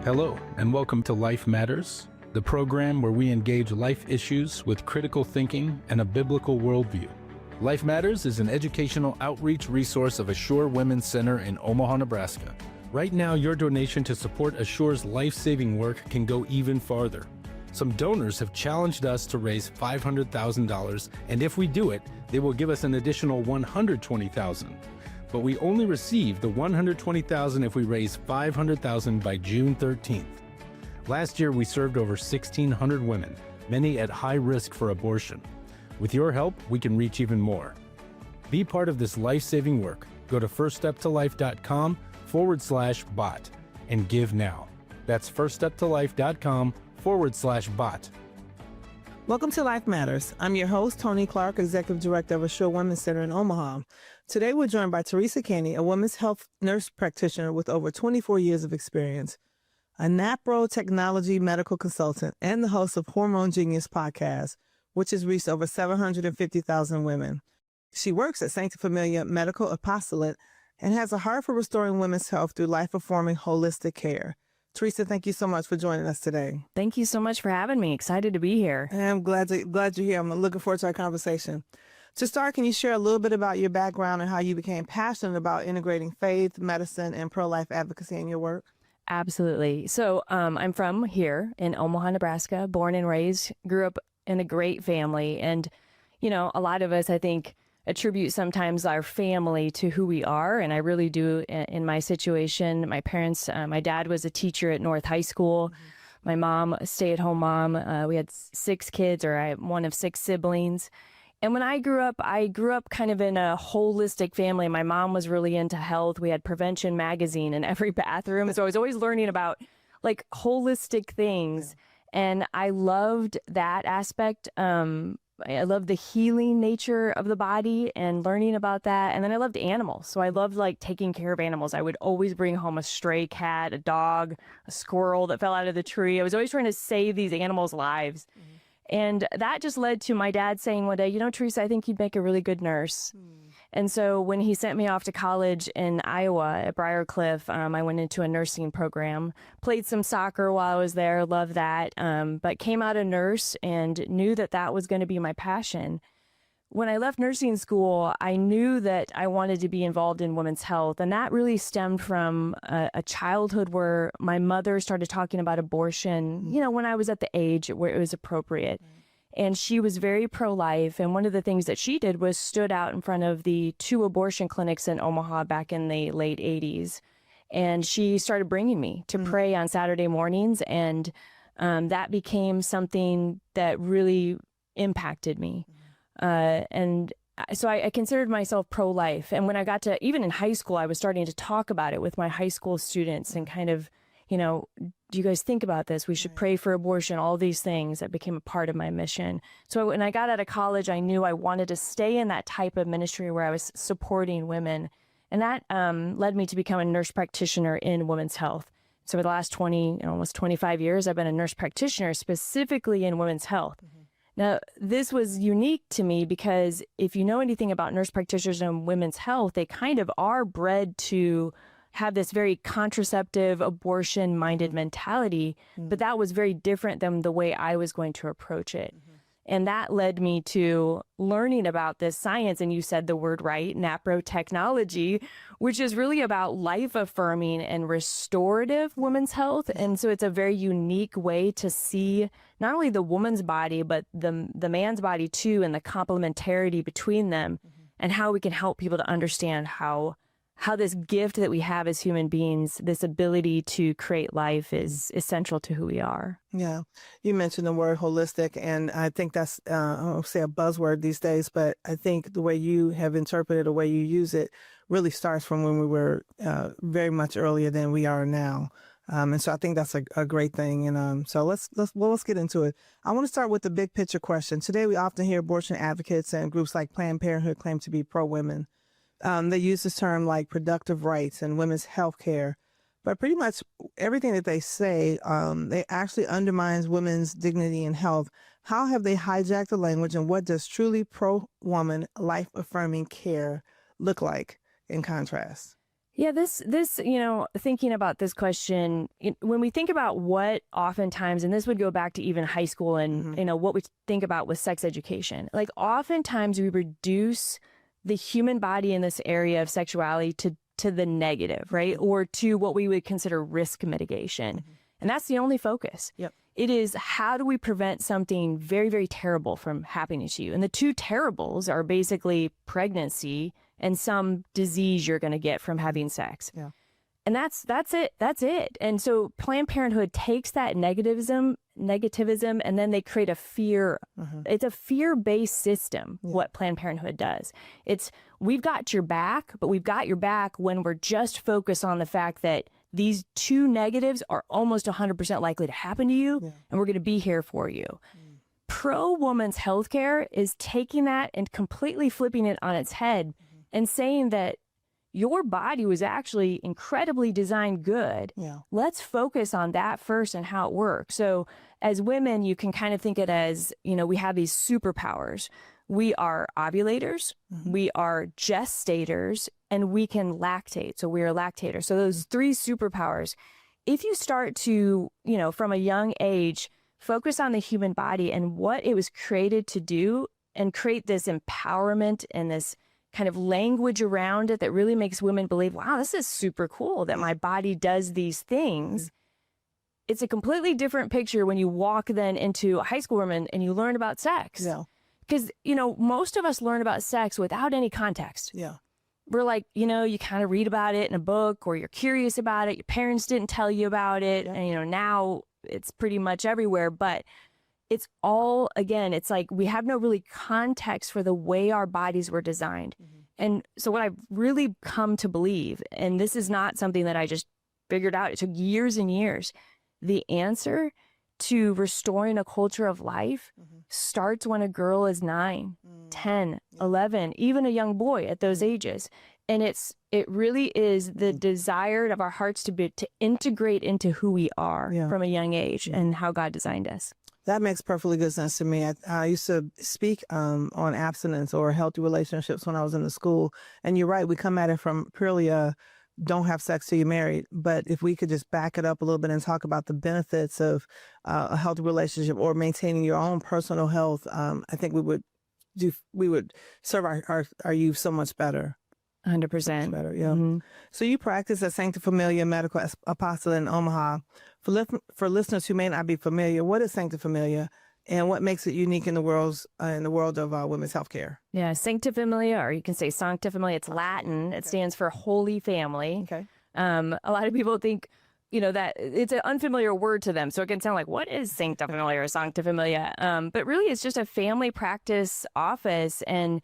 Hello, and welcome to Life Matters, the program where we engage life issues with critical thinking and a biblical worldview. Life Matters is an educational outreach resource of Assure Women's Center in Omaha, Nebraska. Right now, your donation to support Assure's life-saving work can go even farther. Some donors have challenged us to raise $500,000, and if we do it, they will give us an additional $120,000. But we only receive the $120,000 if we raise $500,000 by June 13th. Last year, we served over 1,600 women, many at high risk for abortion. With your help, we can reach even more. Be part of this life-saving work. Go to firststeptolife.com/bot and give now. That's firststeptolife.com/bot. Welcome to Life Matters. I'm your host, Tony Clark, Executive Director of Assure Women's Center in Omaha. Today, we're joined by Teresa Kenney, a women's health nurse practitioner with over 24 years of experience, a NAPRO technology medical consultant, and the host of Hormone Genius Podcast, which has reached over 750,000 women. She works at Sancta Familia Medical Apostolate and has a heart for restoring women's health through life-affirming holistic care. Teresa, thank you so much for joining us today. Thank you so much for having me. Excited to be here. And I'm glad you're here. I'm looking forward to our conversation. To start, can you share a little bit about your background and how you became passionate about integrating faith, medicine, and pro-life advocacy in your work? Absolutely. So I'm from here in Omaha, Nebraska, born and raised, grew up in a great family. And, you know, a lot of us, I think, attribute sometimes our family to who we are. And I really do in my situation. My parents, my dad was a teacher at North High School. My mom, a stay-at-home mom. We had 6 kids, or I'm one of 6 siblings. And when I grew up kind of in a holistic family. My mom was really into health. We had Prevention magazine in every bathroom. So I was always learning about like holistic things. And I loved that aspect. I loved the healing nature of the body and learning about that. And then I loved animals. So I loved like taking care of animals. I would always bring home a stray cat, a dog, a squirrel that fell out of the tree. I was always trying to save these animals' lives. And that just led to my dad saying one day, you know, Teresa, I think you'd make a really good nurse. And so when he sent me off to college in Iowa at Briarcliff, I went into a nursing program, played some soccer while I was there, loved that, but came out a nurse and knew that that was going to be my passion. When I left nursing school, I knew that I wanted to be involved in women's health. And that really stemmed from a childhood where my mother started talking about abortion, you know, when I was at the age where it was appropriate. And she was very pro-life. And one of the things that she did was stood out in front of the 2 abortion clinics in Omaha back in the late 80s. And she started bringing me to pray on Saturday mornings. And that became something that really impacted me. And so I considered myself pro-life. And when I got to, even in high school, I was starting to talk about it with my high school students and kind of, you know, do you guys think about this? We should pray for abortion, all these things that became a part of my mission. So when I got out of college, I knew I wanted to stay in that type of ministry where I was supporting women. And that led me to become a nurse practitioner in women's health. So for the last almost 25 years, I've been a nurse practitioner specifically in women's health. Now, this was unique to me because if you know anything about nurse practitioners and women's health, they kind of are bred to have this very contraceptive, abortion-minded mentality, but that was very different than the way I was going to approach it. And that led me to learning about this science, and you said the word right, NAPRO technology, which is really about life-affirming and restorative women's health. And so it's a very unique way to see not only the woman's body, but the man's body too, and the complementarity between them, and how we can help people to understand how this gift that we have as human beings, this ability to create life is essential to who we are. Yeah. You mentioned the word holistic, and I think that's, I don't say a buzzword these days, but I think the way you have interpreted, the way you use it really starts from when we were very much earlier than we are now. And so I think that's a great thing. And so let's get into it. I want to start with the big picture question. Today, we often hear abortion advocates and groups like Planned Parenthood claim to be pro-women. They use this term like productive rights and women's health care, but pretty much everything that they say, they actually undermines women's dignity and health. How have they hijacked the language, and what does truly pro-woman life-affirming care look like in contrast? Yeah, thinking about this question, when we think about what oftentimes, and this would go back to even high school and, what we think about with sex education, like oftentimes we reduce the human body in this area of sexuality to the negative, right? Or to what we would consider risk mitigation. And that's the only focus. Yep. It is, how do we prevent something very, very terrible from happening to you? And the two terribles are basically pregnancy and some disease you're going to get from having sex. Yeah. And that's it. And so Planned Parenthood takes that negativism, and then they create a fear. It's a fear-based system, what Planned Parenthood does. It's, we've got your back, but we've got your back when we're just focused on the fact that these two negatives are almost 100% likely to happen to you, and we're going to be here for you. Pro-woman's healthcare is taking that and completely flipping it on its head and saying that your body was actually incredibly designed good. Yeah. Let's focus on that first and how it works. So as women, you can kind of think it as, we have these superpowers. We are ovulators, we are gestators, and we can lactate. So we are lactators. So those three superpowers, if you start to, from a young age, focus on the human body and what it was created to do, and create this empowerment and this kind of language around it that really makes women believe, wow, this is super cool that my body does these things. It's a completely different picture when you walk then into a high school woman and you learn about sex. Yeah. Because, most of us learn about sex without any context. Yeah. We're like, you kind of read about it in a book, or you're curious about it. Your parents didn't tell you about it. Yeah. And, now it's pretty much everywhere. But it's all, again, it's like we have no really context for the way our bodies were designed. And so what I've really come to believe, and this is not something that I just figured out, it took years and years, the answer to restoring a culture of life starts when a girl is 9, 10, 11, even a young boy at those ages. And it really is the desire of our hearts to integrate into who we are from a young age and how God designed us. That makes perfectly good sense to me. I used to speak on abstinence or healthy relationships when I was in the school. And you're right, we come at it from purely don't have sex till you're married. But if we could just back it up a little bit and talk about the benefits of a healthy relationship or maintaining your own personal health, I think we would serve our youth so much better. 100%. Better, yeah. So you practice at Sancta Familia Medical Apostolate in Omaha. For listeners who may not be familiar, what is Sancta Familia, and what makes it unique in the world of women's healthcare? Yeah, Sancta Familia, or you can say Sancta Familia. It's Latin. It stands for Holy Family. Okay. A lot of people think, that it's an unfamiliar word to them, so it can sound like, what is Sancta Familia or Sancta Familia? But really, it's just a family practice office, and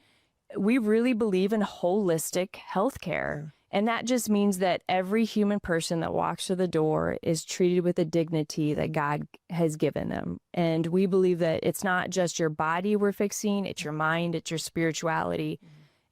we really believe in holistic healthcare. And that just means that every human person that walks through the door is treated with the dignity that God has given them. And we believe that it's not just your body we're fixing, it's your mind, it's your spirituality.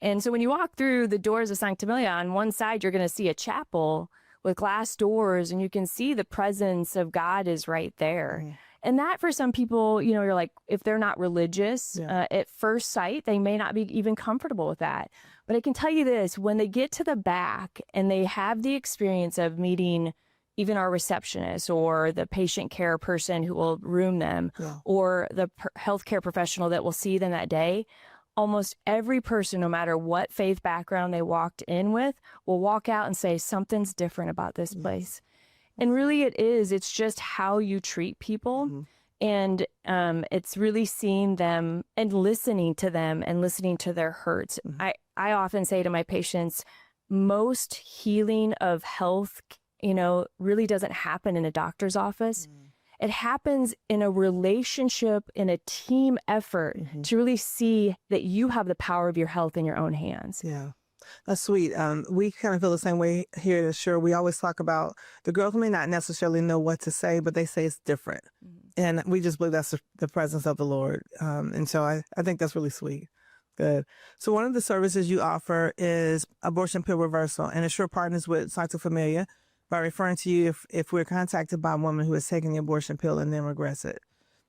And so when you walk through the doors of Sancta Familia, on one side, you're going to see a chapel with glass doors, and you can see the presence of God is right there. And that, for some people, you're like, if they're not religious, at first sight, they may not be even comfortable with that. But I can tell you this, when they get to the back and they have the experience of meeting even our receptionist or the patient care person who will room them or the healthcare professional that will see them that day, almost every person, no matter what faith background they walked in with, will walk out and say, something's different about this place. And really it's just how you treat people. And it's really seeing them and listening to them and listening to their hurts. I often say to my patients, most healing of health, really doesn't happen in a doctor's office. It happens in a relationship, in a team effort to really see that you have the power of your health in your own hands. Yeah. That's sweet. We kind of feel the same way here at Assure. We always talk about the girls may not necessarily know what to say, but they say it's different. And we just believe that's the presence of the Lord. And so I think that's really sweet. Good. So one of the services you offer is abortion pill reversal, and Assure partners with Sancta Familia by referring to you if we're contacted by a woman who has taken the abortion pill and then regrets it.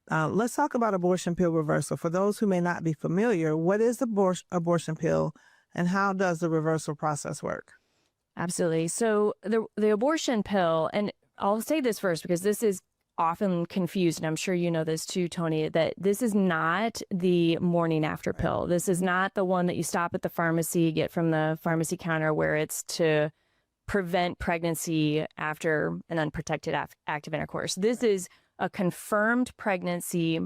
Let's talk about abortion pill reversal. For those who may not be familiar, what is the abortion pill, and how does the reversal process work? Absolutely. So the abortion pill, and I'll say this first because this is often confused, and I'm sure you know this too, Tony, that this is not the morning after pill. This is not the one that you stop at the pharmacy, get from the pharmacy counter, where it's to prevent pregnancy after an unprotected active intercourse. This is a confirmed pregnancy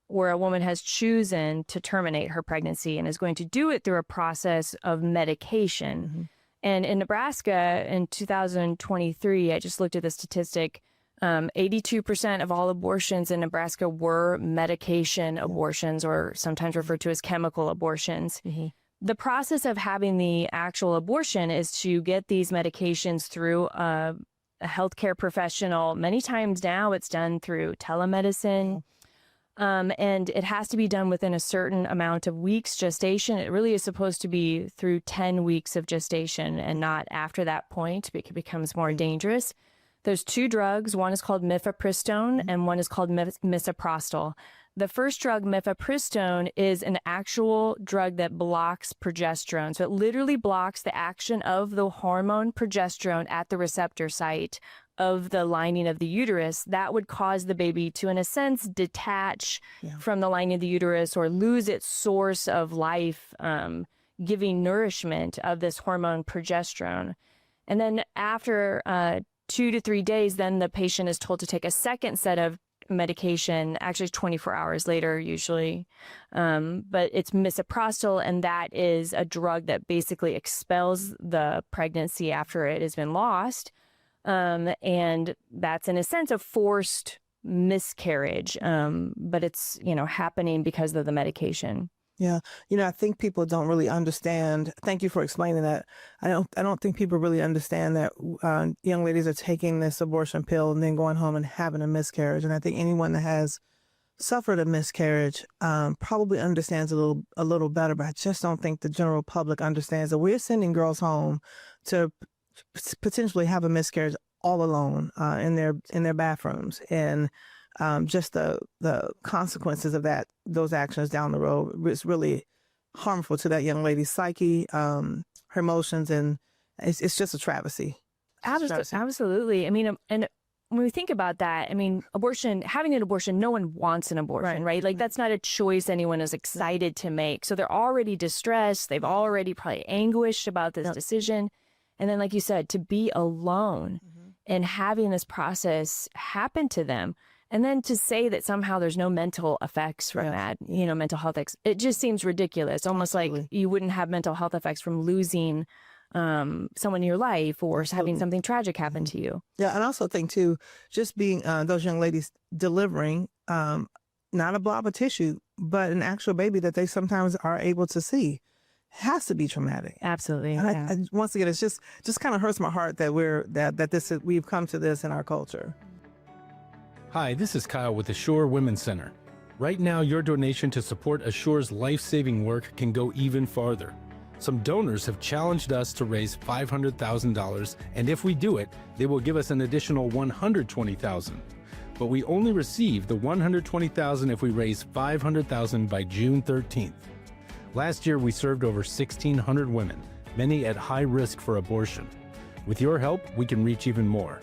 where a woman has chosen to terminate her pregnancy and is going to do it through a process of medication. Mm-hmm. And in Nebraska in 2023, I just looked at the statistic, 82% of all abortions in Nebraska were medication abortions, or sometimes referred to as chemical abortions. Mm-hmm. The process of having the actual abortion is to get these medications through a healthcare professional. Many times now it's done through telemedicine. And it has to be done within a certain amount of weeks gestation. It really is supposed to be through 10 weeks of gestation and not after that point. It becomes more dangerous. There's two drugs. One is called mifepristone and one is called misoprostol. The first drug, mifepristone, is an actual drug that blocks progesterone. So it literally blocks the action of the hormone progesterone at the receptor site of the lining of the uterus. That would cause the baby to, in a sense, detach from the lining of the uterus or lose its source of life, giving nourishment of this hormone progesterone. And then after 2 to 3 days, then the patient is told to take a second set of medication, actually 24 hours later usually, but it's misoprostol, and that is a drug that basically expels the pregnancy after it has been lost, and that's in a sense a forced miscarriage, but it's happening because of the medication. Yeah. I think people don't really understand. Thank you for explaining that. I don't think people really understand that young ladies are taking this abortion pill and then going home and having a miscarriage. And I think anyone that has suffered a miscarriage probably understands a little better, but I just don't think the general public understands that we're sending girls home to potentially have a miscarriage all alone in their bathrooms. And just the consequences of those actions down the road is really harmful to that young lady's psyche, her emotions, and it's just a travesty. Absolutely. I mean, and when we think about that, I mean, having an abortion, no one wants an abortion, right? Like that's not a choice anyone is excited to make. So they're already distressed. They've already probably anguished about this decision. And then, like you said, to be alone and having this process happen to them. And then to say that somehow there's no mental effects from that, mental health effects, it just seems ridiculous. Almost like you wouldn't have mental health effects from losing someone in your life or having something tragic happen to you. Yeah, and I also think too, just being those young ladies delivering not a blob of tissue, but an actual baby that they sometimes are able to see, has to be traumatic. Absolutely. And I, once again, it's just kind of hurts my heart that we've come to this in our culture. Hi, this is Kyle with Assure Women's Center. Right now, your donation to support Assure's life-saving work can go even farther. Some donors have challenged us to raise $500,000, and if we do it, they will give us an additional $120,000. But we only receive the $120,000 if we raise $500,000 by June 13th. Last year, we served over 1,600 women, many at high risk for abortion. With your help, we can reach even more.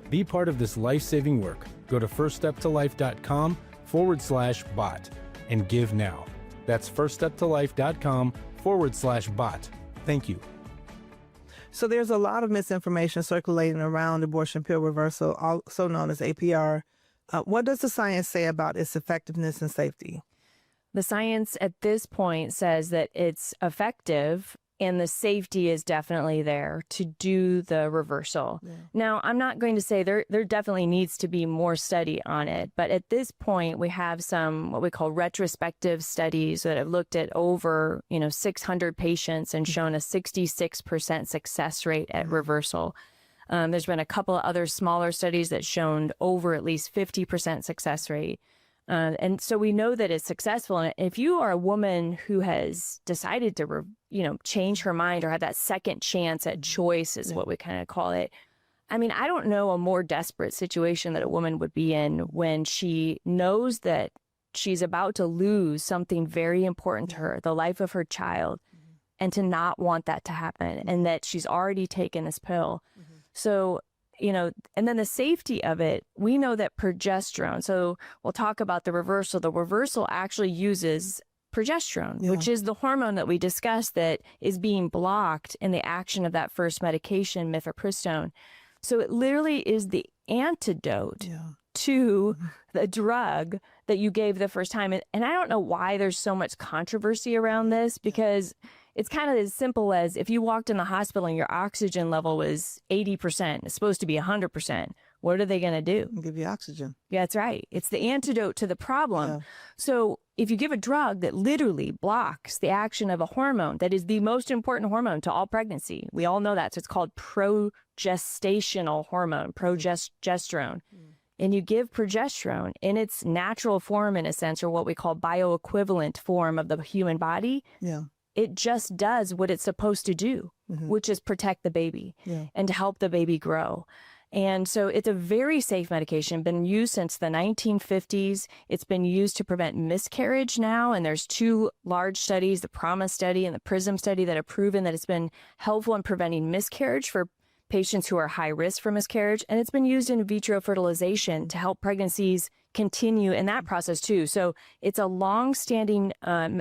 Be part of this life-saving work. Go to firststeptolife.com/bot and give now. That's firststeptolife.com/bot. Thank you. So there's a lot of misinformation circulating around abortion pill reversal, also known as APR. What does the science say about its effectiveness and safety? The science at this point says that it's effective and the safety is definitely there to do the reversal. Yeah. Now, I'm not going to say there definitely needs to be more study on it, but at this point, we have some what we call retrospective studies that have looked at over 600 patients and shown a 66% success rate at reversal. There's been a couple of other smaller studies that shown over at least 50% success rate. And so we know that it's successful. And if you are a woman who has decided to, change her mind or have that second chance at choice is what we kind of call it. I mean, I don't know a more desperate situation that a woman would be in when she knows that she's about to lose something very important to her, the life of her child. and to not want that to happen, and that she's already taken this pill. So, you know, and then the safety of it, we know that progesterone, so we'll talk about the reversal. The reversal actually uses progesterone, which is the hormone that we discussed that is being blocked in the action of that first medication, mifepristone. So it literally is the antidote to the drug that you gave the first time. And I don't know why there's so much controversy around this, because it's kind of as simple as if you walked in the hospital and your oxygen level was 80%, it's supposed to be 100%. What are they going to do? Give you oxygen. Yeah, that's right. It's the antidote to the problem. So if you give a drug that literally blocks the action of a hormone that is the most important hormone to all pregnancy, we all know that. So it's called progestational hormone, progesterone. And you give progesterone in its natural form, in a sense, or what we call bioequivalent form of the human body. It just does what it's supposed to do, which is protect the baby and to help the baby grow. And so it's a very safe medication, been used since the 1950s. It's been used to prevent miscarriage now. And there's 2 large studies, the PROMISE study and the PRISM study, that have proven that it's been helpful in preventing miscarriage for patients who are high risk for miscarriage. And it's been used in vitro fertilization to help pregnancies continue in that process too. So it's a long-standing,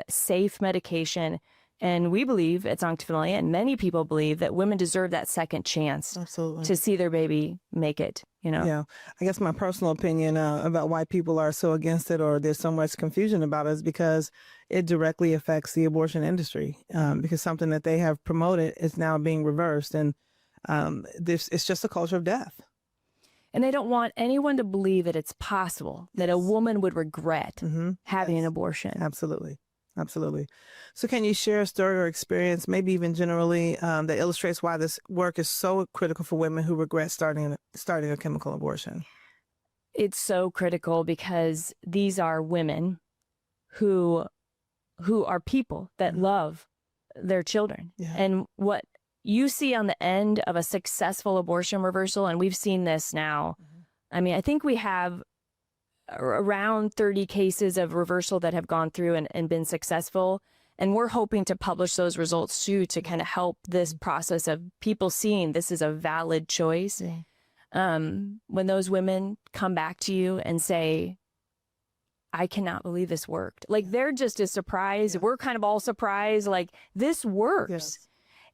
safe medication. And we believe at Sanctify, and many people believe, that women deserve that second chance to see their baby make it, you know? Yeah. I guess my personal opinion about why people are so against it, or there's so much confusion about it, is because it directly affects the abortion industry, because something that they have promoted is now being reversed. And it's just a culture of death. And they don't want anyone to believe that it's possible that a woman would regret having an abortion. Absolutely. Absolutely. So can you share a story or experience, maybe even generally, that illustrates why this work is so critical for women who regret starting a chemical abortion? It's so critical because these are women who are people that love their children. And what you see on the end of a successful abortion reversal, and we've seen this now, I mean, I think we have around 30 cases of reversal that have gone through and been successful. And we're hoping to publish those results too, to kind of help this process of people seeing this is a valid choice. When those women come back to you and say, I cannot believe this worked. Like, they're just as surprised. We're kind of all surprised, like, this works.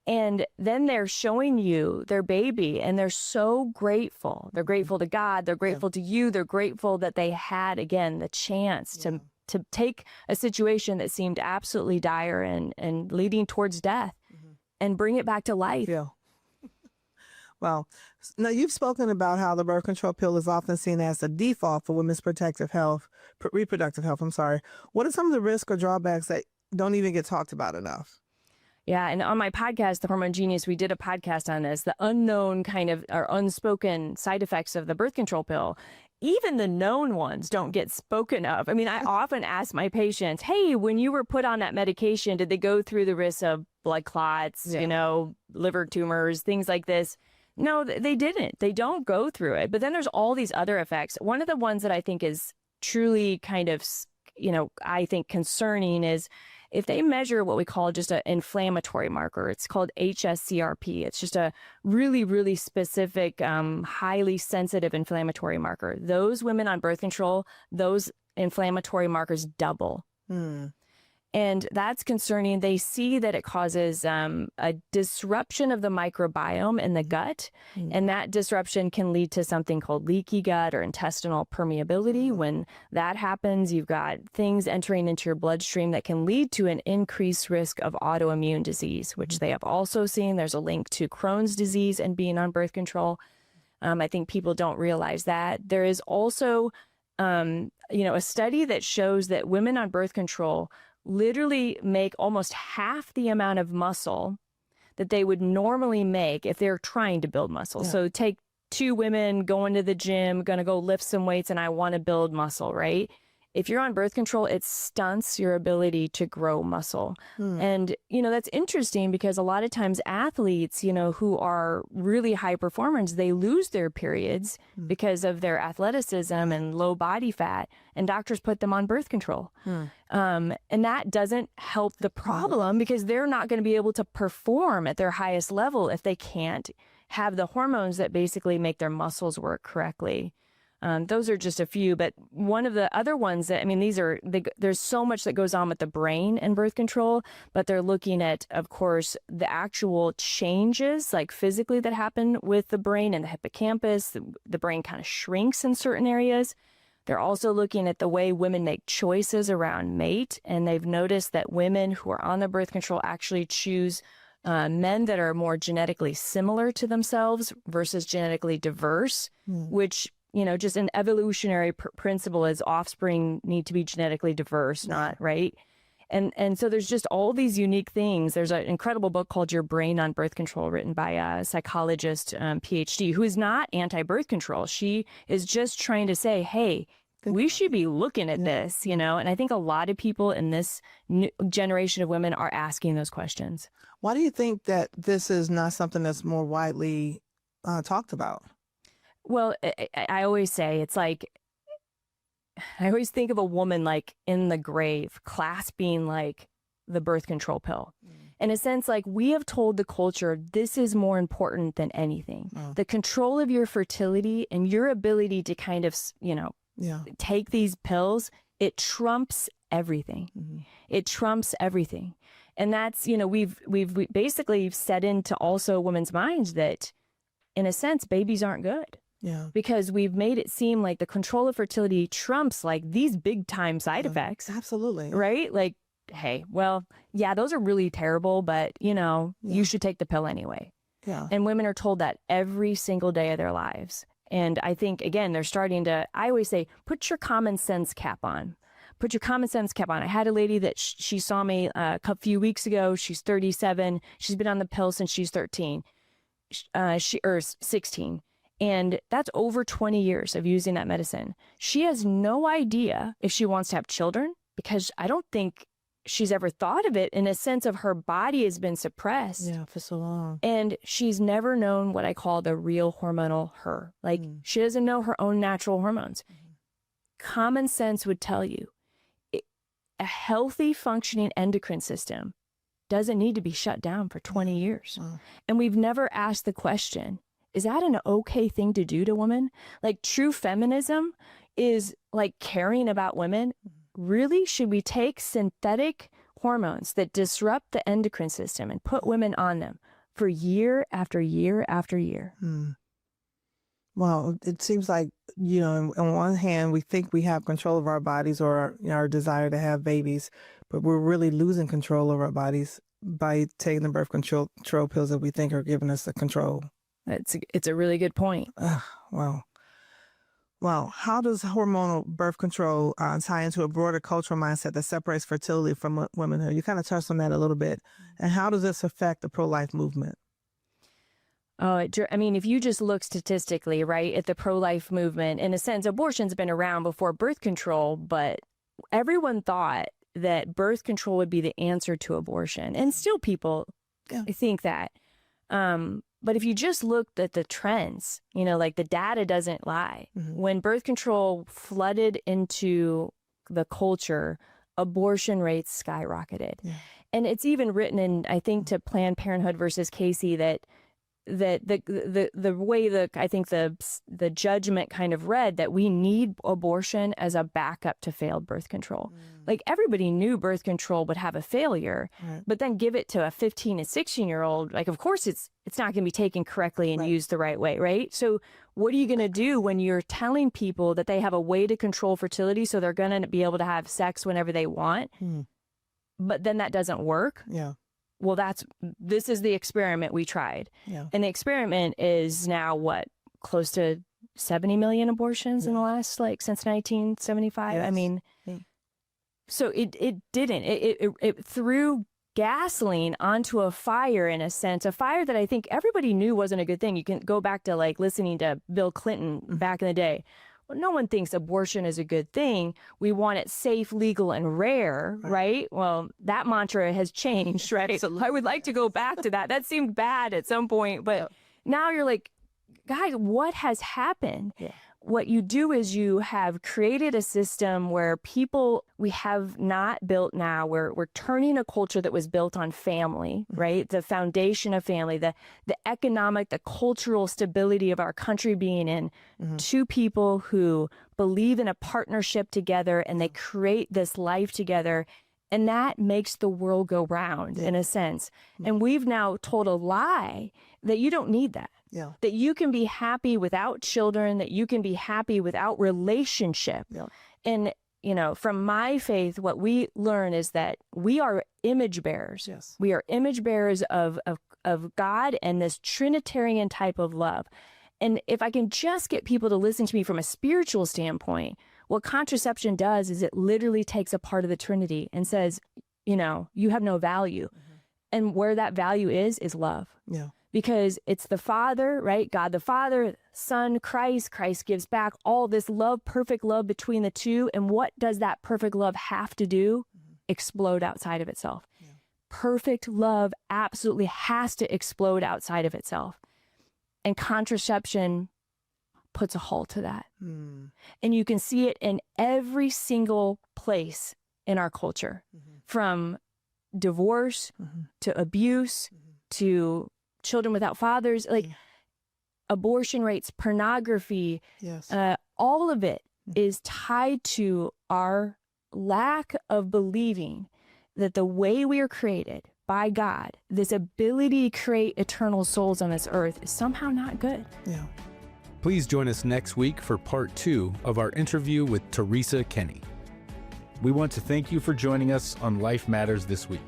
And then they're showing you their baby, and they're so grateful. They're grateful to God. They're grateful to you. They're grateful that they had, again, the chance to take a situation that seemed absolutely dire and leading towards death and bring it back to life. Well, now you've spoken about how the birth control pill is often seen as the default for women's reproductive health. What are some of the risks or drawbacks that don't even get talked about enough? Yeah, and on my podcast, The Hormone Genius, we did a podcast on this, the unknown kind of or unspoken side effects of the birth control pill. Even the known ones don't get spoken of. I mean, I often ask my patients, hey, when you were put on that medication, did they go through the risk of blood clots, you know, liver tumors, things like this? No, they didn't. They don't go through it. But then there's all these other effects. One of the ones that I think is truly kind of, you know, I think concerning is if they measure what we call just an inflammatory marker. It's called HSCRP. It's just a really, really specific, highly sensitive inflammatory marker. Those women on birth control, those inflammatory markers double. And that's concerning. They see that it causes a disruption of the microbiome in the gut. And that disruption can lead to something called leaky gut or intestinal permeability. When that happens, you've got things entering into your bloodstream that can lead to an increased risk of autoimmune disease, which they have also seen. There's a link to Crohn's disease and being on birth control. I think people don't realize that. There is also, you know, a study that shows that women on birth control literally make almost half the amount of muscle that they would normally make if they're trying to build muscle. So take 2 women going to the gym, going to go lift some weights, and I want to build muscle, right? if you're on birth control, it stunts your ability to grow muscle. And, that's interesting because a lot of times athletes, who are really high performers, they lose their periods because of their athleticism and low body fat, and doctors put them on birth control. And that doesn't help the problem because they're not going to be able to perform at their highest level if they can't have the hormones that basically make their muscles work correctly. Those are just a few, but one of the other ones that, there's so much that goes on with the brain and birth control, but they're looking at, of course, the actual changes, like physically that happen with the brain and the hippocampus. The brain kind of shrinks in certain areas. They're also looking at the way women make choices around mate, and they've noticed that women who are on the birth control actually choose men that are more genetically similar to themselves versus genetically diverse, which just an evolutionary principle is offspring need to be genetically diverse, not right. And so there's just all these unique things. There's an incredible book called Your Brain on Birth Control written by a psychologist, PhD, who is not anti-birth control. She is just trying to say, hey, we should be looking at this, and I think a lot of people in this new generation of women are asking those questions. Why do you think that this is not something that's more widely talked about? Well, I always say it's like, I always think of a woman like in the grave clasping like the birth control pill. In a sense, like we have told the culture this is more important than anything. The control of your fertility and your ability to kind of, take these pills, it trumps everything. It trumps everything. And that's, we've basically set into also women's minds that in a sense, babies aren't good. Yeah. Because we've made it seem like the control of fertility trumps like these big time side effects. Absolutely. Right? Like, hey, well, yeah, those are really terrible, but you should take the pill anyway. Yeah. And women are told that every single day of their lives. And I think, again, they're starting to, I always say, put your common sense cap on. Put your common sense cap on. I had a lady that she saw me a few weeks ago. She's 37. She's been on the pill since she's 13. 16. And that's over 20 years of using that medicine. She has no idea if she wants to have children because I don't think she's ever thought of it in a sense of her body has been suppressed. Yeah, for so long. And she's never known what I call the real hormonal her. Like she doesn't know her own natural hormones. Common sense would tell you a healthy functioning endocrine system doesn't need to be shut down for 20 years. And we've never asked the question, is that an okay thing to do to women? Like true feminism is like caring about women. Really, should we take synthetic hormones that disrupt the endocrine system and put women on them for year after year after year? Well, it seems like, on one hand, we think we have control of our bodies or our desire to have babies, but we're really losing control of our bodies by taking the birth control pills that we think are giving us the control. It's a really good point. Wow. Well, how does hormonal birth control tie into a broader cultural mindset that separates fertility from womanhood? You kind of touched on that a little bit. And how does this affect the pro-life movement? If you just look statistically, right, at the pro-life movement, in a sense, abortion's been around before birth control, but everyone thought that birth control would be the answer to abortion. And still people think that. But if you just looked at the trends, like the data doesn't lie. When birth control flooded into the culture, abortion rates skyrocketed. And it's even written in, I think, to Planned Parenthood versus Casey that the way I think the judgment kind of read that we need abortion as a backup to failed birth control. Like everybody knew birth control would have a failure, but then give it to a 15 and 16-year-old, like of course it's not going to be taken correctly and used the right way, right? So what are you going to do when you're telling people that they have a way to control fertility so they're going to be able to have sex whenever they want, but then that doesn't work? Well, this is the experiment we tried. And the experiment is now close to 70 million abortions in the last, since 1975. Yes. I mean, so it didn't. It threw gasoline onto a fire, in a sense, a fire that I think everybody knew wasn't a good thing. You can go back to listening to Bill Clinton back in the day. no one thinks abortion is a good thing. We want it safe, legal, and rare, right? Well, that mantra has changed, right? I would like to go back to that. That seemed bad at some point, but now you're like, guys, what has happened? Yeah. What you do is you have created a system where we have not built now, we're turning a culture that was built on family, right? The foundation of family, the economic, the cultural stability of our country being in two people who believe in a partnership together and they create this life together. And that makes the world go round in a sense. And we've now told a lie that you don't need that. Yeah. That you can be happy without children, that you can be happy without relationship. Yeah. And, from my faith, what we learn is that we are image bearers. Yes. We are image bearers of God and this Trinitarian type of love. And if I can just get people to listen to me from a spiritual standpoint, what contraception does is it literally takes a part of the Trinity and says, you have no value. And where that value is love. Yeah. Because it's the Father, right? God the Father, Son, Christ. Christ gives back all this love, perfect love between the two. And what does that perfect love have to do? Explode outside of itself. Yeah. Perfect love absolutely has to explode outside of itself. And contraception puts a halt to that. And you can see it in every single place in our culture, from divorce to abuse to children without fathers, like abortion rates, pornography, all of it is tied to our lack of believing that the way we are created by God, this ability to create eternal souls on this earth, is somehow not good. Yeah. Please join us next week for part 2 of our interview with Teresa Kenney. We want to thank you for joining us on Life Matters this week.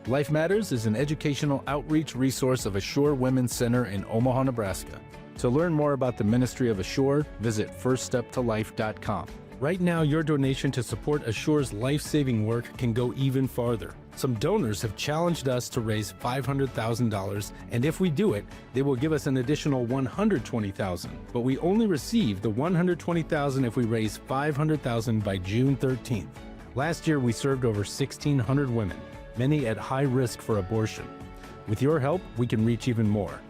Life Matters is an educational outreach resource of Assure Women's Center in Omaha, Nebraska. To learn more about the ministry of Assure, visit firststeptolife.com. Right now, your donation to support Assure's life-saving work can go even farther. Some donors have challenged us to raise $500,000, and if we do it, they will give us an additional $120,000. But we only receive the $120,000 if we raise $500,000 by June 13th. Last year, we served over 1,600 women, many at high risk for abortion. With your help, we can reach even more.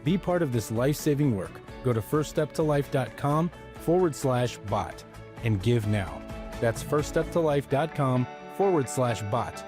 Be part of this life-saving work. Go to firststeptolife.com/bot and give now. That's firststeptolife.com/bot.